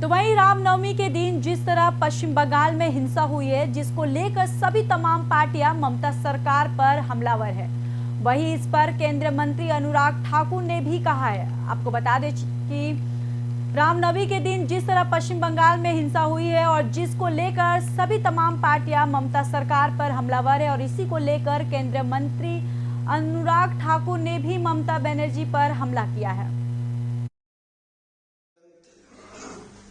तो वहीं रामनवमी के दिन जिस तरह पश्चिम बंगाल में हिंसा हुई है, जिसको लेकर सभी तमाम पार्टियां ममता सरकार पर हमलावर है, वहीं इस पर केंद्रीय मंत्री अनुराग ठाकुर ने भी कहा है। आपको बता दें कि रामनवमी के दिन जिस तरह पश्चिम बंगाल में हिंसा हुई है और जिसको लेकर सभी तमाम पार्टियां ममता सरकार पर हमलावर है, और इसी को लेकर केंद्रीय मंत्री अनुराग ठाकुर ने भी ममता बनर्जी पर हमला किया है।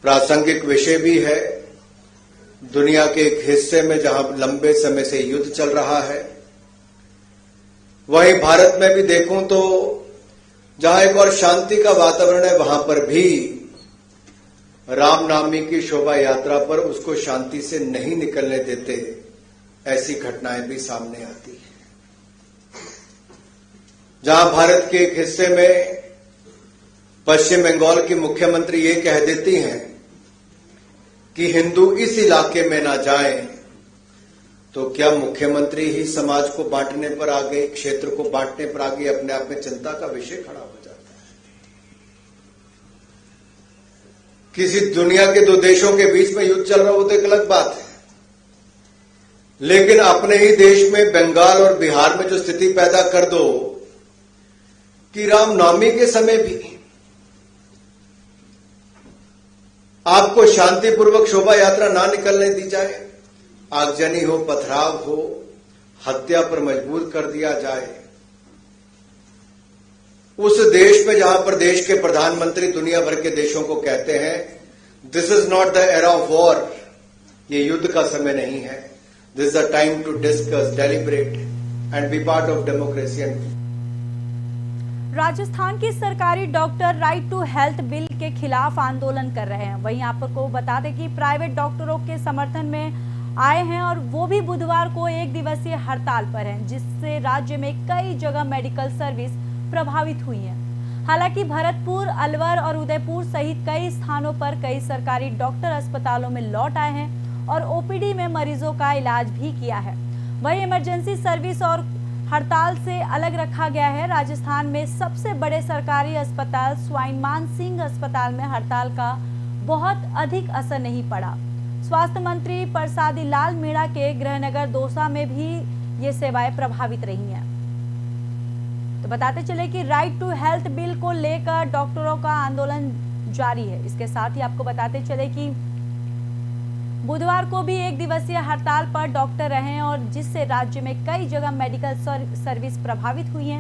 प्रासंगिक विषय भी है। दुनिया के एक हिस्से में जहां लंबे समय से युद्ध चल रहा है, वहीं भारत में भी देखूं तो जहां एक और शांति का वातावरण है, वहां पर भी रामनवमी की शोभा यात्रा पर उसको शांति से नहीं निकलने देते, ऐसी घटनाएं भी सामने आती हैं। जहां भारत के एक हिस्से में पश्चिम बंगाल की मुख्यमंत्री ये कह देती हैं कि हिंदू इस इलाके में ना जाएं, तो क्या मुख्यमंत्री ही समाज को बांटने पर आ गए, क्षेत्र को बांटने पर आ गई? अपने आप में चिंता का विषय खड़ा हो जाता है। किसी दुनिया के दो देशों के बीच में युद्ध चल रहा हो तो एक अलग बात है, लेकिन अपने ही देश में बंगाल और बिहार में जो स्थिति पैदा कर दो कि रामनवमी के समय भी आपको शांतिपूर्वक शोभा यात्रा ना निकलने दी जाए, आगजनी हो, पथराव हो, हत्या पर मजबूर कर दिया जाए, उस देश में जहां पर देश के प्रधानमंत्री दुनिया भर के देशों को कहते हैं this is not the era of war, ये युद्ध का समय नहीं है, this is the time to discuss, deliberate and be part of democracy and. Rajasthan के सरकारी doctor right to health bill के खिलाफ आंदोलन कर रहे हैं। वहीं आपको बता दें कि प्राइवेट डॉक्टरों के समर्थन में आए हैं और वो भी बुधवार को एक दिवसीय हड़ताल पर हैं, जिससे राज्य में कई जगह मेडिकल सर्विस प्रभावित हुई है। हालांकि भरतपुर, अलवर और उदयपुर सहित कई स्थानों पर कई सरकारी डॉक्टर अस्पतालों में लौट आए हैं और ओपीडी में मरीजों का इलाज भी किया है। वहीं इमरजेंसी सर्विस और हड़ताल से अलग रखा गया है। राजस्थान में सबसे बड़े सरकारी अस्पताल स्वाइन मानसिंह अस्पताल में हड़ताल का बहुत अधिक असर नहीं पड़ा। स्वास्थ्य मंत्री परसादी लाल मीणा के गृहनगर दौसा में भी ये सेवाएं प्रभावित रही हैं। तो बताते चले कि राइट टू हेल्थ बिल को लेकर डॉक्टरों का आंदोलन जारी है। इसके साथ ही आपको बताते चले कि बुधवार को भी एक दिवसीय हड़ताल पर डॉक्टर रहे और जिससे राज्य में कई जगह मेडिकल सर्विस प्रभावित हुई है।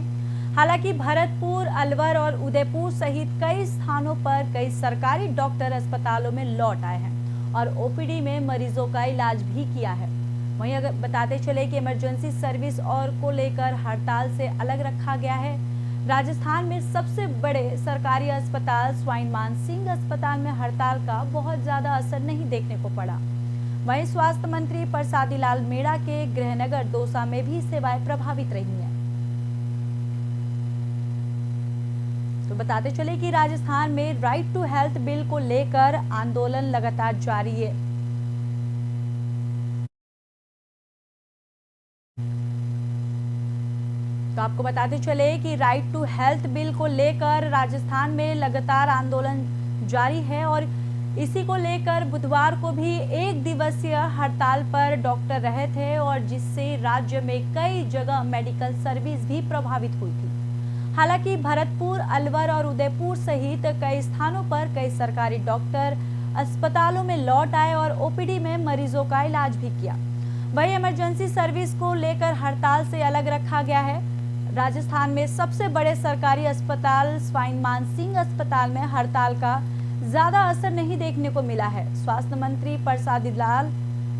हालांकि भरतपुर, अलवर और उदयपुर सहित कई स्थानों पर कई सरकारी डॉक्टर अस्पतालों में लौट आए हैं और ओपीडी में मरीजों का इलाज भी किया है। वहीं अगर बताते चले कि इमरजेंसी सर्विस और को लेकर हड़ताल से अलग रखा गया है। राजस्थान में सबसे बड़े सरकारी अस्पताल स्वाइन मानसिंह अस्पताल में हड़ताल का बहुत ज्यादा असर नहीं देखने को पड़ा। वहीं स्वास्थ्य मंत्री परसादी लाल मीणा के गृहनगर दौसा में भी सेवाएं प्रभावित रही हैं। तो बताते चले कि राजस्थान में राइट टू हेल्थ बिल को लेकर आंदोलन लगातार जारी है। तो आपको बताते चले कि राइट टू हेल्थ बिल को लेकर राजस्थान में लगातार आंदोलन जारी है और इसी को लेकर बुधवार को भी एक दिवसीय हड़ताल पर डॉक्टर रहे थे और जिससे राज्य में कई जगह मेडिकल सर्विस भी प्रभावित हुई थी। हालांकि भरतपुर, अलवर और उदयपुर सहित कई स्थानों पर कई सरकारी डॉक्टर अस्पतालों में लौट आए और ओपीडी में मरीजों का इलाज भी किया। वहीं इमरजेंसी सर्विस को लेकर हड़ताल से अलग रखा गया है। राजस्थान में सबसे बड़े सरकारी अस्पताल स्वाइन मानसिंह अस्पताल में हड़ताल का ज्यादा असर नहीं देखने को मिला है। स्वास्थ्य मंत्री परसादी लाल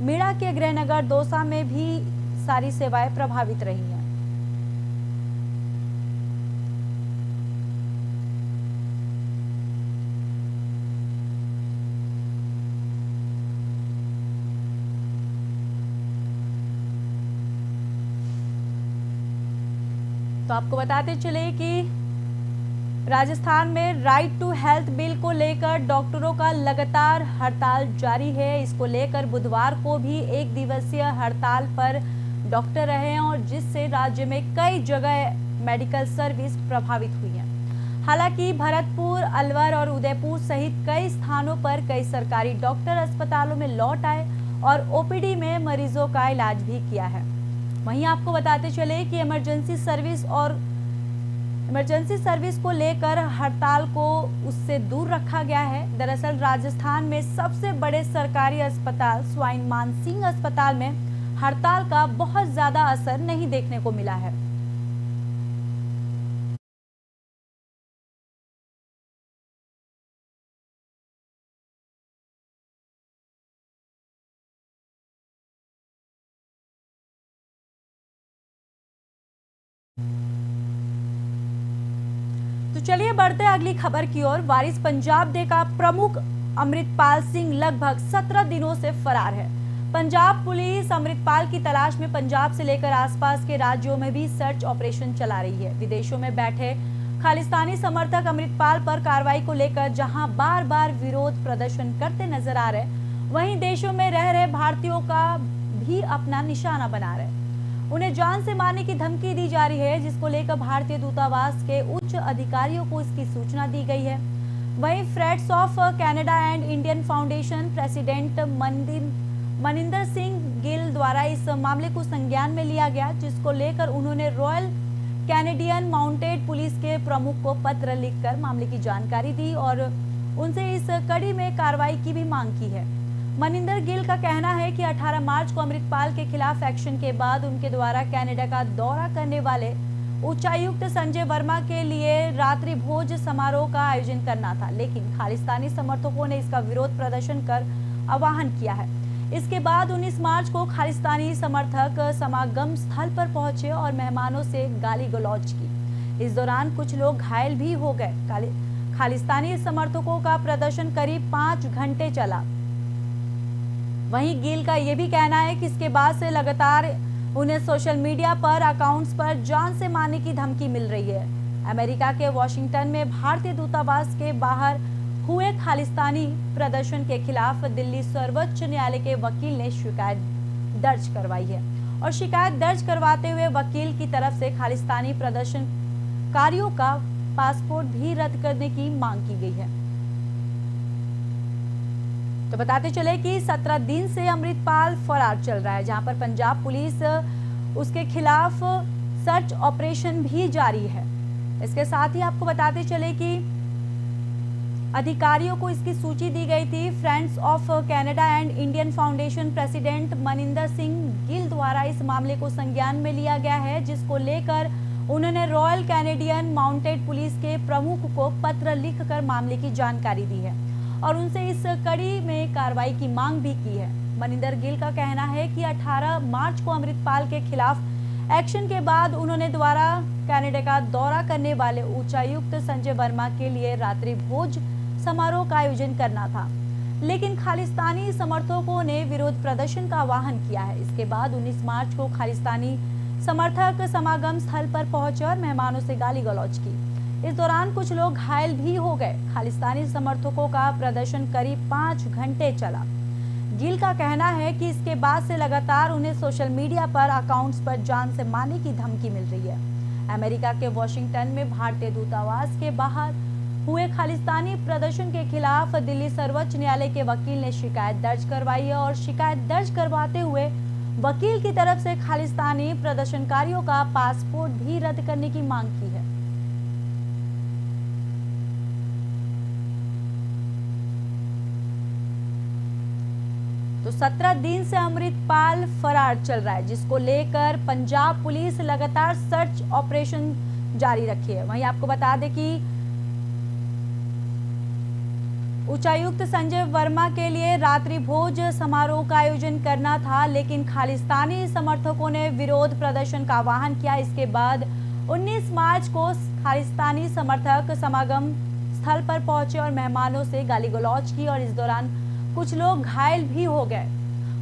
मीणा के गृहनगर दौसा में भी सारी सेवाएं प्रभावित रही हैं। तो आपको बताते चले कि राजस्थान में राइट टू हेल्थ बिल को लेकर डॉक्टरों का लगातार हड़ताल जारी है। इसको लेकर बुधवार को भी एक दिवसीय हड़ताल पर डॉक्टर रहे हैं और जिससे राज्य में कई जगह मेडिकल सर्विस प्रभावित हुई है। हालांकि भरतपुर, अलवर और उदयपुर सहित कई स्थानों पर कई सरकारी डॉक्टर अस्पतालों में लौट आए और ओपीडी में मरीजों का इलाज भी किया है। वहीं आपको बताते चले कि इमरजेंसी सर्विस को लेकर हड़ताल को उससे दूर रखा गया है। दरअसल राजस्थान में सबसे बड़े सरकारी अस्पताल स्वाइन मानसिंह अस्पताल में हड़ताल का बहुत ज्यादा असर नहीं देखने को मिला है। तो चलिए बढ़ते अगली खबर की ओर। वारिस पंजाब डे का प्रमुख अमृतपाल सिंह लगभग 17 दिनों से फरार है। पंजाब पुलिस अमृतपाल की तलाश में पंजाब से लेकर आसपास के राज्यों में भी सर्च ऑपरेशन चला रही है। विदेशों में बैठे खालिस्तानी समर्थक अमृतपाल पर कार्रवाई को लेकर जहां बार बार विरोध प्रदर्शन करते नजर आ रहे, वहीं देशों में रह रहे भारतीयों का भी अपना निशाना बना रहे। उन्हें जान से मारने की धमकी दी जा रही है, जिसको लेकर भारतीय दूतावास के उच्च अधिकारियों को इसकी सूचना दी गई है। वहीं friends of Canada and Indian foundation president Maninder Singh Gill द्वारा इस मामले को संज्ञान में लिया गया, जिसको लेकर उन्होंने रॉयल कैनेडियन माउंटेड पुलिस के प्रमुख को पत्र लिखकर मामले की जानकारी दी और उनसे इस कड़ी में कार्रवाई की भी मांग की है। मनिंदर गिल का कहना है कि 18 मार्च को अमृतपाल के खिलाफ एक्शन के बाद उनके द्वारा कनाडा का दौरा करने वाले उच्चायुक्त संजय वर्मा के लिए रात्रि भोज समारोह का आयोजन करना था, लेकिन खालिस्तानी समर्थकों ने इसका विरोध प्रदर्शन कर आह्वान किया है। इसके बाद 19 मार्च को खालिस्तानी समर्थक समागम स्थल पर पहुंचे और मेहमानों से गाली गलौज की। इस दौरान कुछ लोग घायल भी हो गए। खालिस्तानी समर्थकों का प्रदर्शन करीब 5 घंटे चला। वहीं गिल का यह भी कहना है कि इसके बाद से लगातार उन्हें सोशल मीडिया पर अकाउंट्स पर जान से मारने की धमकी मिल रही है। अमेरिका के वॉशिंगटन में भारतीय दूतावास के बाहर हुए खालिस्तानी प्रदर्शन के खिलाफ दिल्ली सर्वोच्च न्यायालय के वकील ने शिकायत दर्ज करवाई है और शिकायत दर्ज करवाते हुए वकील की तरफ से खालिस्तानी प्रदर्शनकारियों का पासपोर्ट भी रद्द करने की मांग की गई है। तो बताते चले कि 17 दिन से अमृतपाल फरार चल रहा है, जहां पर पंजाब पुलिस उसके खिलाफ सर्च ऑपरेशन भी जारी है। इसके साथ ही आपको बताते चले कि अधिकारियों को इसकी सूची दी गई थी। Friends of Canada and Indian foundation president Maninder Singh Gill द्वारा इस मामले को संज्ञान में लिया गया है, जिसको लेकर उन्होंने रॉयल कैनेडियन माउंटेड पुलिस के प्रमुख को पत्र लिखकर मामले की जानकारी दी है और उनसे इस कड़ी में कार्रवाई की मांग भी की है। मनिंदर गिल का कहना है कि 18 मार्च को अमृतपाल के खिलाफ एक्शन के बाद उन्होंने द्वारा कनाडा का दौरा करने वाले उच्चायुक्त संजय वर्मा के लिए रात्रि भोज समारोह का आयोजन करना था, लेकिन खालिस्तानी समर्थकों ने विरोध प्रदर्शन का आह्वान किया है। इसके बाद 19 मार्च को खालिस्तानी समर्थक समागम स्थल पर पहुंचे और मेहमानों से गाली गलौज की। इस दौरान कुछ लोग घायल भी हो गए। खालिस्तानी समर्थकों का प्रदर्शन करीब 5 घंटे चला। गिल का कहना है कि इसके बाद से लगातार उन्हें सोशल मीडिया पर अकाउंट्स पर जान से मारने की धमकी मिल रही है। अमेरिका के वॉशिंगटन में भारतीय दूतावास के बाहर हुए खालिस्तानी प्रदर्शन के खिलाफ दिल्ली सर्वोच्च न्यायालय के वकील ने शिकायत दर्ज करवाई है और शिकायत दर्ज करवाते हुए वकील की तरफ से खालिस्तानी प्रदर्शनकारियों का पासपोर्ट भी रद्द करने की मांग की है। तो 17 दिन से अमृतपाल फरार चल रहा है, जिसको लेकर पंजाब पुलिस लगातार सर्च ऑपरेशन जारी रखी है। वहीं आपको बता दें कि उच्चायुक्त संजय वर्मा के लिए रात्रि भोज समारोह का आयोजन करना था, लेकिन खालिस्तानी समर्थकों ने विरोध प्रदर्शन का आह्वान किया। इसके बाद 19 मार्च को खालिस्तानी समर्थक समागम स्थल पर पहुंचे और मेहमानों से गाली गलौज की और इस दौरान कुछ लोग घायल भी हो गए।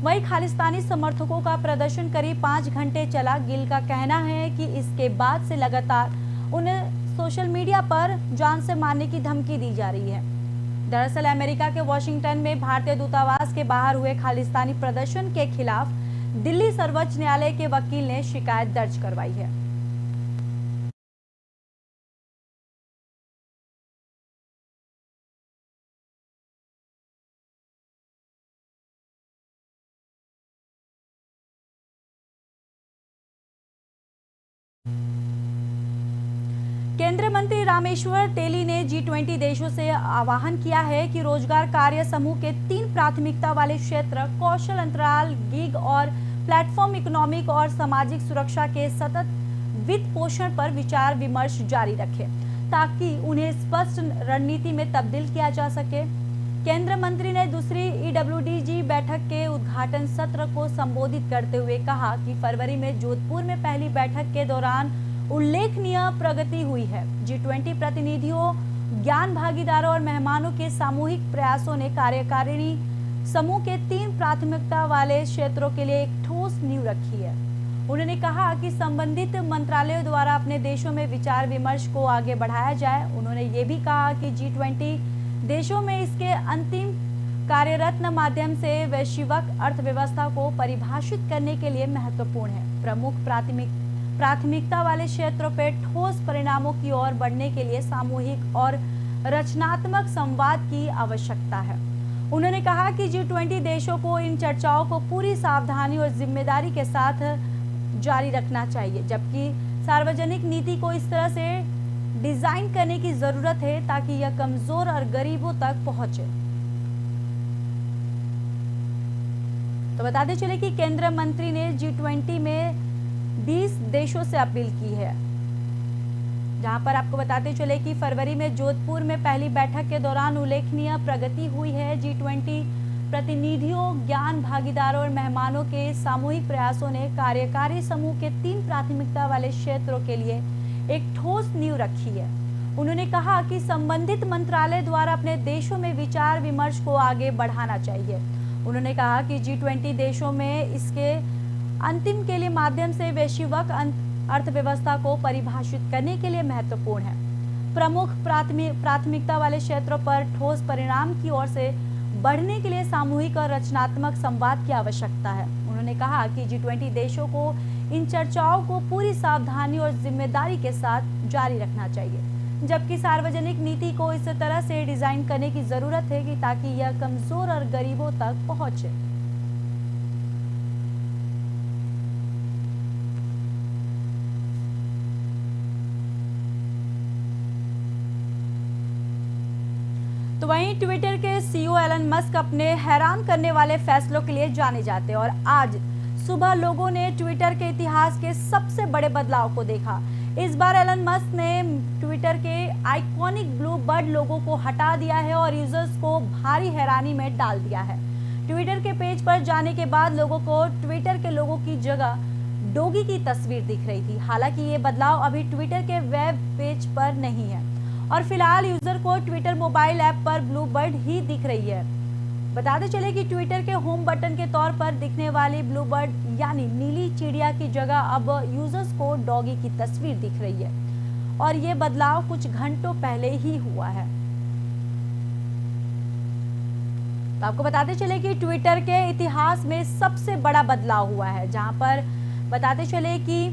वहीं खालिस्तानी समर्थकों का प्रदर्शन करीब 5 घंटे चला। गिल का कहना है कि इसके बाद से लगातार उन्हें सोशल मीडिया पर जान से मारने की धमकी दी जा रही है। दरअसल अमेरिका के वॉशिंगटन में भारतीय दूतावास के बाहर हुए खालिस्तानी प्रदर्शन के खिलाफ दिल्ली सर्वोच्च न्यायालय के वकील ने शिकायत दर्ज करवाई है। केंद्रीय मंत्री रामेश्वर तेली ने G20 देशों से आह्वान किया है कि रोजगार कार्य समूह के 3 प्राथमिकता वाले क्षेत्र कौशल अंतराल, गिग और प्लेटफॉर्म इकोनॉमिक और सामाजिक सुरक्षा के सतत वित्त पोषण पर विचार विमर्श जारी रखें ताकि उन्हें स्पष्ट रणनीति में तब्दील किया जा सके। केंद्रीय मंत्री ने दूसरी EWDG बैठक के उद्घाटन सत्र को संबोधित करते हुए कहा कि फरवरी में जोधपुर में पहली बैठक के दौरान उल्लेखनीय प्रगति हुई है। G20 प्रतिनिधियों, ज्ञान भागीदारों और मेहमानों के सामूहिक प्रयासों ने कार्यकारिणी समूह के 3 प्राथमिकता वाले क्षेत्रों के लिए एक ठोस नींव रखी है। उन्होंने कहा कि संबंधित मंत्रालयों द्वारा अपने देशों में विचार विमर्श को आगे बढ़ाया जाए। उन्होंने ये भी कहा कि G20 देशों में इसके अंतिम कार्यरत्न माध्यम से वैश्विक अर्थव्यवस्था को परिभाषित करने के लिए महत्वपूर्ण है। प्रमुख प्राथमिकता वाले क्षेत्रों पर ठोस परिणामों की ओर बढ़ने के लिए सामूहिक और रचनात्मक संवाद की आवश्यकता है। उन्होंने कहा कि G20 देशों को इन चर्चाओं को पूरी सावधानी और जिम्मेदारी के साथ जारी रखना चाहिए, जबकि सार्वजनिक नीति को इस तरह से डिजाइन करने की जरूरत है ताकि यह कमजोर और गरीबों तक पहुंचे। तो बताते चले कि केंद्रीय मंत्री ने G20 में 20 देशों से अपील की है, जहां पर आपको बताते चले कि फरवरी में जोधपुर में पहली बैठक के दौरान उल्लेखनीय प्रगति हुई है। G20 प्रतिनिधियों, ज्ञान भागीदारों और मेहमानों के सामूहिक प्रयासों ने कार्यकारी समूह के 3 प्राथमिकता वाले क्षेत्रों के लिए एक ठोस नींव रखी है। उन्होंने कहा कि संबंधित मंत्रालय द्वारा अपने देशों में विचार विमर्श को आगे बढ़ाना चाहिए। उन्होंने कहा कि G20 देशों में इसके अंतिम के लिए माध्यम से वैश्विक अर्थव्यवस्था को परिभाषित करने के लिए महत्वपूर्ण है। प्रमुख प्राथमिकता वाले क्षेत्रों पर ठोस परिणाम की ओर से बढ़ने के लिए सामूहिक और रचनात्मक संवाद की आवश्यकता है। उन्होंने कहा कि G20 देशों को इन चर्चाओं को पूरी सावधानी और जिम्मेदारी के साथ जारी रखना चाहिए, जबकि सार्वजनिक नीति को इस तरह से डिजाइन करने की जरूरत है कि ताकि यह कमजोर और गरीबों तक पहुंचे। तो वहीं ट्विटर के CEO एलन मस्क अपने हैरान करने वाले फैसलों के लिए जाने जाते हैं और आज सुबह लोगों ने ट्विटर के इतिहास के सबसे बड़े बदलाव को देखा। इस बार एलन मस्क ने ट्विटर के आइकॉनिक ब्लू बर्ड लोगो को हटा दिया है और यूजर्स को भारी हैरानी में डाल दिया है। ट्विटर के पेज पर जाने के बाद लोगों को ट्विटर के लोगो की जगह डॉगी की तस्वीर दिख रही थी। हालांकि ये बदलाव अभी ट्विटर के वेब पेज पर नहीं है और फिलहाल यूजर को ट्विटर मोबाइल ऐप पर ब्लू बर्ड ही दिख रही है। बताते चले कि ट्विटर के होम बटन के तौर पर दिखने वाली ब्लू बर्ड यानी नीली चिड़िया की जगह अब यूजर्स को डॉगी की तस्वीर दिख रही है और ये बदलाव कुछ घंटों पहले ही हुआ है। तो आपको बताते चले कि ट्विटर के इतिहास में सबसे बड़ा बदलाव हुआ है, जहां पर बताते चले कि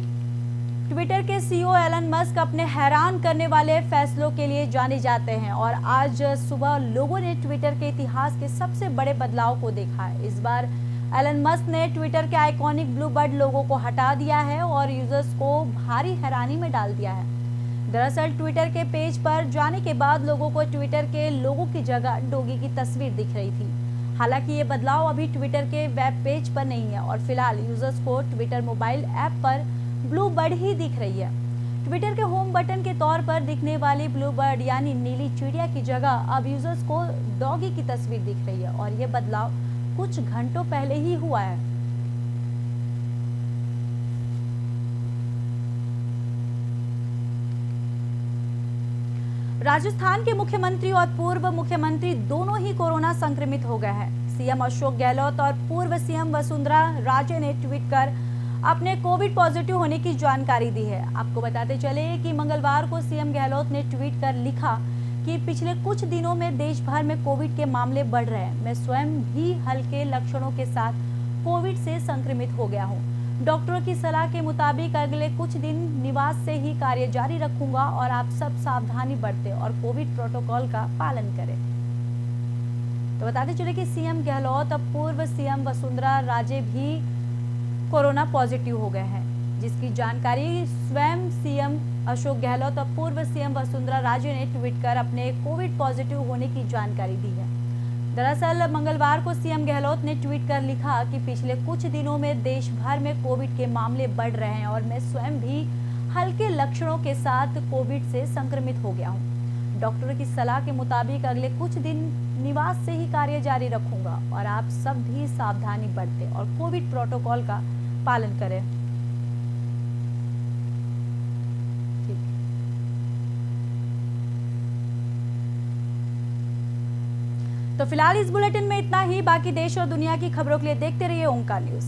ट्विटर के CEO एलन मस्क अपने हैरान करने वाले फैसलों के लिए जाने जाते हैं और आज सुबह लोगों ने ट्विटर के इतिहास के सबसे बड़े बदलाव को देखा है। इस बार एलन मस्क ने ट्विटर के आइकॉनिक ब्लू बर्ड लोगो को हटा दिया है और यूजर्स को भारी हैरानी में डाल दिया है। दरअसल ट्विटर के पेज पर जाने के बाद लोगों को ट्विटर के लोगो की जगह डॉगी की तस्वीर दिख रही थी। हालांकि ये बदलाव अभी ट्विटर के वेब पेज पर नहीं है और फिलहाल यूजर्स को ट्विटर मोबाइल ऐप पर ब्लू बर्ड ही दिख रही है। ट्विटर के होम बटन के तौर पर दिखने वाली ब्लू बर्ड यानी नीली चिड़िया की जगह अब यूजर्स को डॉगी की तस्वीर दिख रही है और ये बदलाव कुछ घंटों पहले ही हुआ है। राजस्थान के मुख्यमंत्री और पूर्व मुख्यमंत्री दोनों ही कोरोना संक्रमित हो गए हैं। सीएम अशोक गहलोत और पूर्व सीएम वसुंधरा राजे ने ट्वीट कर अपने कोविड पॉजिटिव होने की जानकारी दी है। आपको बताते चले कि मंगलवार को सीएम गहलोत ने ट्वीट कर लिखा कि पिछले कुछ दिनों में देश भर में कोविड के मामले बढ़ रहे हैं। मैं स्वयं भी हल्के लक्षणों के साथ कोविड से संक्रमित हो गया हूं। डॉक्टरों की सलाह के मुताबिक अगले कुछ दिन निवास से ही कार्य जारी रखूंगा और आप सब सावधानी बरतें और कोविड प्रोटोकॉल का पालन करें। तो बताते चले कि सीएम गहलोत अब पूर्व सीएम वसुंधरा राजे भी कोरोना पॉजिटिव हो गए हैं, जिसकी जानकारी स्वयं सीएम अशोक गहलोत और पूर्व सीएम वसुंधरा राजे ने ट्वीट कर अपने कोविड पॉजिटिव होने की जानकारी दी है। दरअसल मंगलवार को सीएम गहलोत ने ट्वीट कर लिखा कि पिछले कुछ दिनों में देश भर में कोविड के मामले बढ़ रहे हैं और मैं स्वयं भी हल्के लक्षणों के साथ कोविड से संक्रमित हो गया हूं। डॉक्टरों की सलाह के मुताबिक अगले कुछ दिन निवास से ही कार्य जारी रखूंगा और आप सब भी सावधानी बरतें और कोविड प्रोटोकॉल का पालन करें। तो फिलहाल इस बुलेटिन में इतना ही। बाकी देश और दुनिया की खबरों के लिए देखते रहिए ओंकार न्यूज।